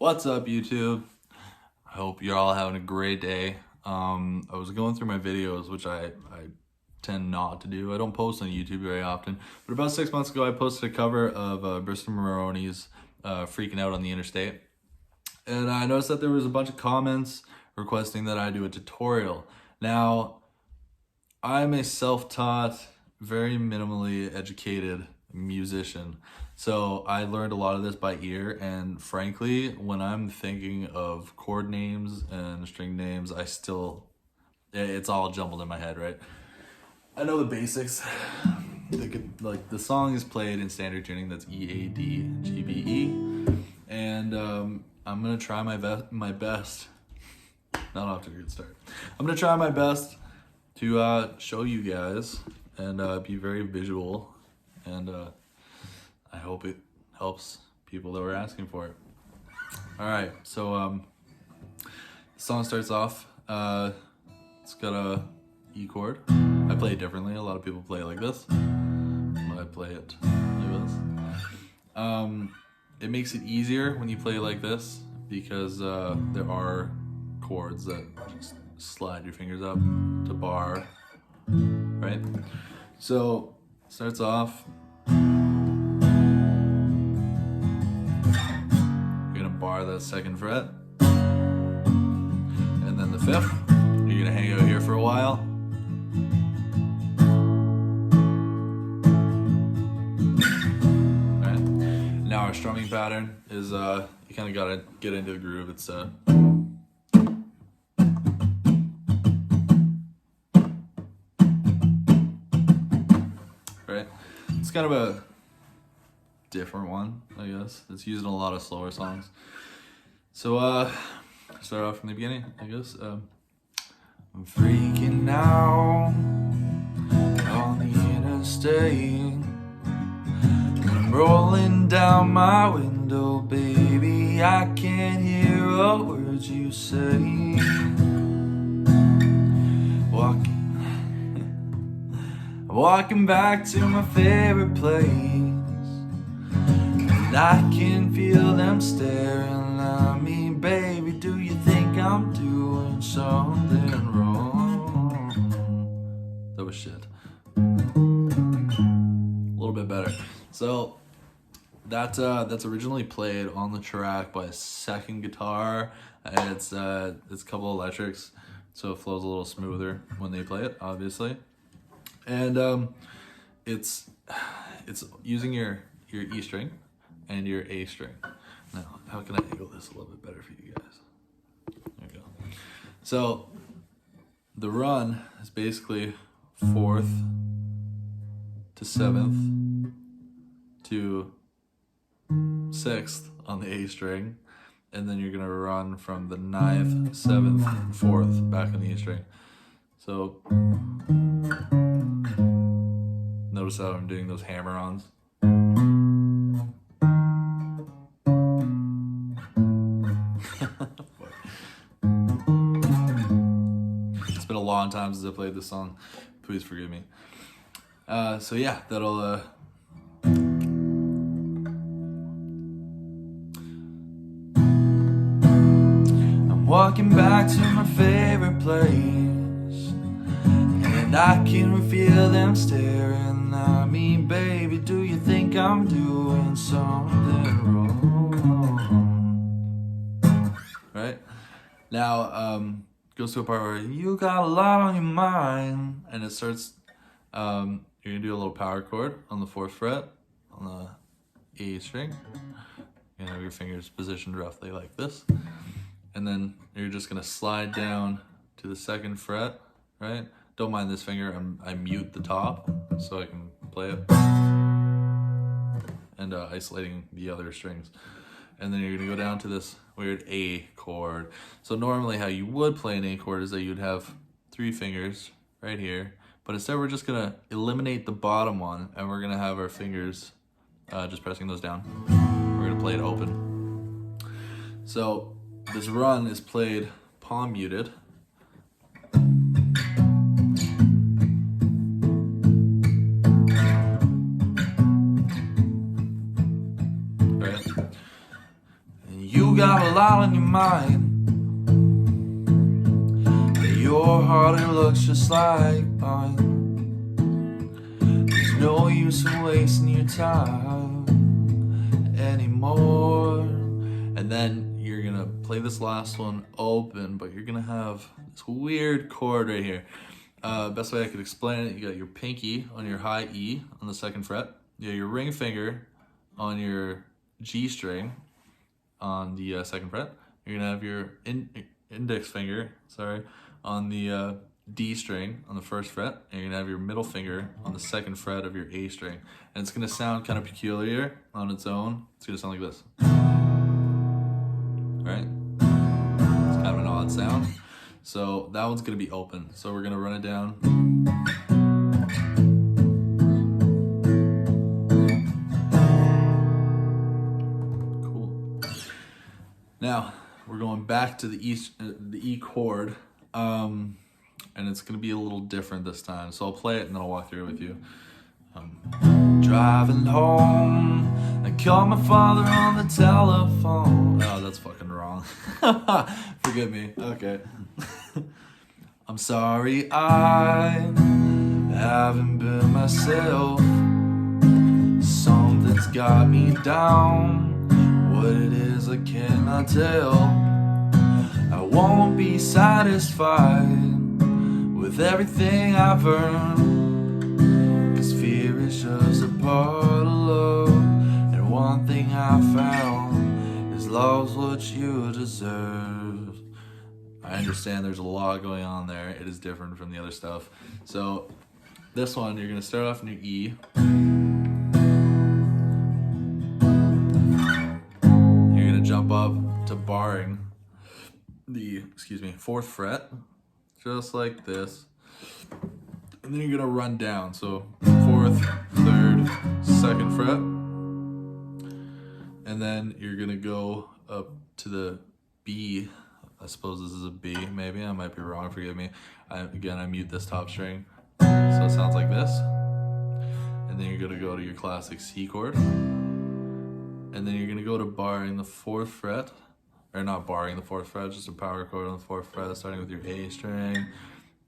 What's up, YouTube? I hope you're all having a great day. I was going through my videos, which I tend not to do. I don't post on YouTube very often, but about 6 months ago I posted a cover of Briston Maroney's Freakin Out On the Interstate, and I noticed that there was a bunch of comments requesting that I do a tutorial. Now, I'm a self-taught, very minimally educated musician, so I learned a lot of this by ear, and frankly, when I'm thinking of chord names and string names, it's all jumbled in my head, right? I know the basics. Like the song is played in standard tuning, that's E, A, D, G, B, E, and I'm gonna try my best. Not off to a good start. I'm gonna try my best to show you guys and be very visual, and I hope it helps people that were asking for it. All right, so the song starts off. It's got a E chord. I play it differently. A lot of people play it like this. I play it like this. It makes it easier when you play it like this because there are chords that just slide your fingers up to bar, right? So it starts off. You're gonna bar that second fret, and then the fifth. You're gonna hang out here for a while. Right. Now our strumming pattern is you kind of gotta get into the groove. It's right. It's kind of a different one, I guess. It's used in a lot of slower songs. So start off from the beginning, I guess. I'm freaking out on the interstate. I'm rolling down my window, baby. I can't hear a word you say. Walking back to my favorite place, and I can feel them staring at me. Baby, do you think I'm doing something wrong? That was shit. A little bit better. So that's originally played on the track by a second guitar, and it's a couple electrics, so it flows a little smoother when they play it, obviously. And it's using your E string and your A string. Now, how can I angle this a little bit better for you guys? There we go. So the run is basically 4th to 7th to 6th on the A string, and then you're gonna run from the 9th, 7th, and 4th back on the A string. So notice how I'm doing those hammer-ons. It's been a long time since I played this song. Please forgive me. So yeah, that'll I'm walking back to my favorite place, and I can feel them staring at me. Baby, do you think I'm doing something wrong? Right? Now, goes to a part where you got a lot on your mind, and it starts, you're gonna do a little power chord on the 4th fret, on the A string. You're gonna have your fingers positioned roughly like this. And then you're just gonna slide down to the 2nd fret, right? Don't mind this finger, I mute the top so I can play it. And isolating the other strings. And then you're gonna go down to this weird A chord. So normally how you would play an A chord is that you'd have 3 fingers right here, but instead we're just gonna eliminate the bottom one, and we're gonna have our fingers just pressing those down. We're gonna play it open. So this run is played palm muted. got a lot on your mind. Your heart, it looks just like mine. There's no use in wasting your time anymore. And then you're gonna play this last one open, but you're gonna have this weird chord right here. Best way I could explain it, you got your pinky on your high E on the 2nd fret. You got your ring finger on your G string on the 2nd fret. You're gonna have your index finger, on the D string on the 1st fret, and you're gonna have your middle finger on the 2nd fret of your A string. And it's gonna sound kind of peculiar on its own. It's gonna sound like this. Right? It's kind of an odd sound. So that one's gonna be open. So we're gonna run it down. Cool. Now we're going back to the E chord. And it's gonna be a little different this time. So I'll play it and then I'll walk through it with you. Driving home, I called my father on the telephone. Oh, that's fucking wrong. Forgive me. Okay. I'm sorry I haven't been myself. Something's got me down. What it is I cannot tell. I won't be satisfied with everything I've earned, 'cause fear is just a part of love. And one thing I found is love's what you deserve. I understand there's a lot going on there. It is different from the other stuff. So this one, you're gonna start off in your E. You're gonna jump up to barring the 4th fret, just like this, and then you're gonna run down. So 4th, 3rd, 2nd fret, and then you're gonna go up to the B. I suppose this is a B, maybe I might be wrong, forgive me. I mute this top string, so it sounds like this. And then you're gonna go to your classic C chord, and then you're gonna go to barring the 4th fret, or not barring the 4th fret, just a power chord on the 4th fret, starting with your A string.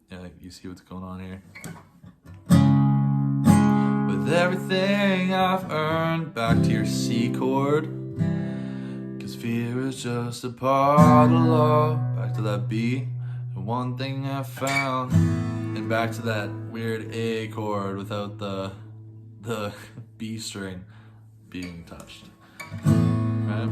Yeah, you see what's going on here. With everything I've earned, back to your C chord, 'cause fear is just a part of love. Back to that B, and one thing I found, and back to that weird A chord without the B string being touched. Right?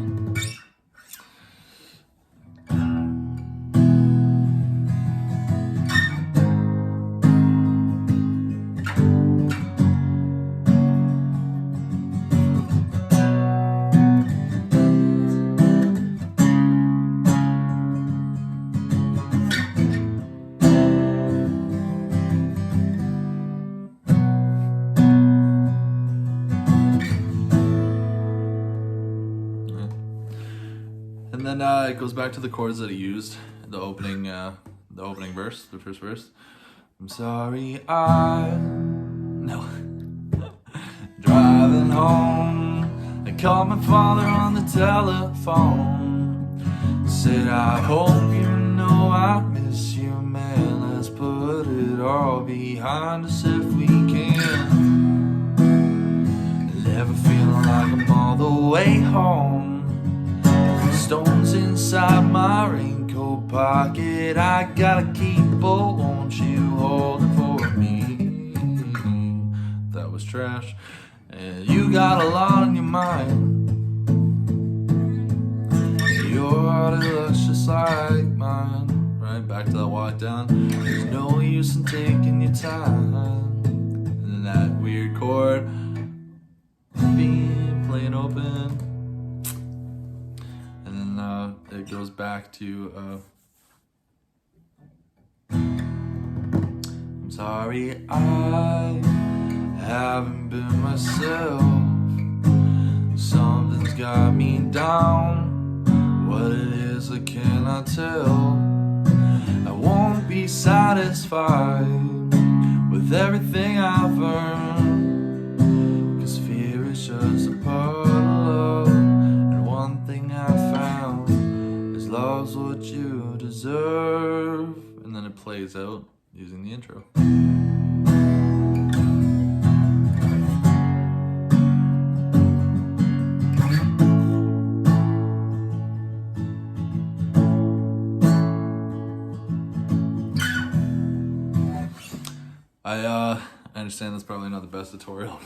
And then it goes back to the chords that he used, the opening verse, the first verse. I'm sorry no. Driving home, I called my father on the telephone. Said, I hope you know I miss you, man. Let's put it all behind us if we can. Never feeling like I'm all the way home. Stones inside my raincoat pocket, I gotta keep, but won't you hold it for me? That was trash. And you got a lot on your mind. Your heart, it looks just like mine. Right, back to that walk down. There's no use in taking your time. And then that weird chord, being playing open. It goes back to I'm sorry I haven't been myself. Something's got me down. What it is I cannot tell. I won't be satisfied with everything I've earned, 'cause fear is just a part of love. And one thing I found love's what you deserve. And then it plays out using the intro. I understand that's probably not the best tutorial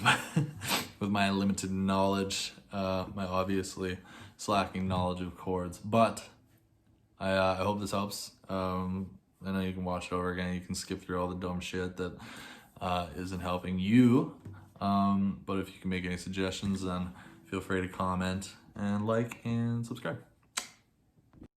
with my limited knowledge, my obviously slacking knowledge of chords, but I hope this helps. I know you can watch it over again, you can skip through all the dumb shit that isn't helping you, but if you can make any suggestions, then feel free to comment and like and subscribe.